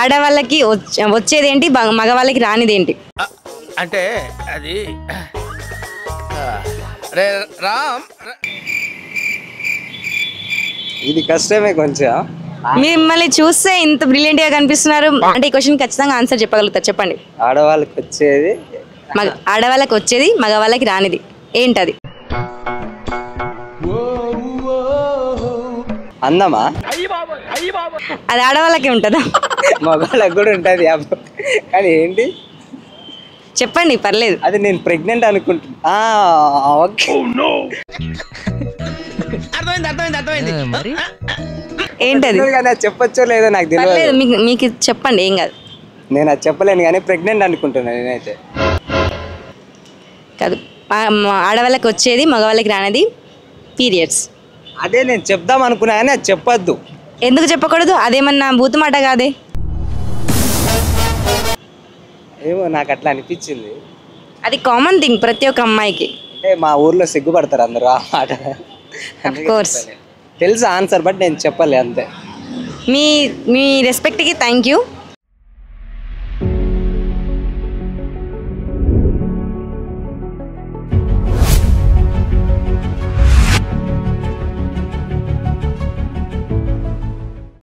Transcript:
ఆడవాళ్ళకి వచ్చేది ఏంటి, మగవాళ్ళకి రానిది ఏంటి? అంటే అది రామ్, ఇది కష్టమే కొంచెం. మిమ్మల్ని చూస్తే ఇంత బ్రిలియంట్ గా కనిపిస్తున్నారు అంటే ఈ క్వశ్చన్ ఖచ్చితంగా ఆన్సర్ చెప్పగలుగుతారు, చెప్పండి. ఆడవాళ్ళకి వచ్చేది ఆడవాళ్ళకి వచ్చేది మగవాళ్ళకి రానిది ఏంటది? అందమా? అది ఆడవాళ్ళకి ఉంటుందా? మగవాళ్ళకి కూడా ఉంటుంది కానీ ఏంటి చెప్పండి, పర్లేదు. అది నేను ప్రెగ్నెంట్ అనుకుంటున్నా. ఓకే, ఏంటది? కానీ అది చెప్పొచ్చో లేదో నాకు పర్లేదు, తెలియదు. మీకు చెప్పండి, ఏం కాదు. నేను అది చెప్పలేను కానీ ప్రెగ్నెంట్ అనుకుంటున్నాను నేనైతే. కాదు, ఆడవాళ్ళకి వచ్చేది మగవాళ్ళకి రానిది పీరియడ్స్. అదే నేను చెప్దాం అనుకున్నా కానీ అది చెప్పొద్దు. ఎందుకు చెప్పకూడదు? అదేమన్నా బూతుమాట కాదే. ఏమో నాకు అట్లా అనిపించింది. అది కామన్ థింగ్ ప్రతి ఒక్క అమ్మాయికి. అంటే మా ఊర్లో సిగ్గుపడతారు అందరూ ఆ మాట. కోర్స్ తెలుసు ఆన్సర్ బట్ నేను చెప్పలే అంతే. మీ రెస్పెక్ట్కి థ్యాంక్ యూ.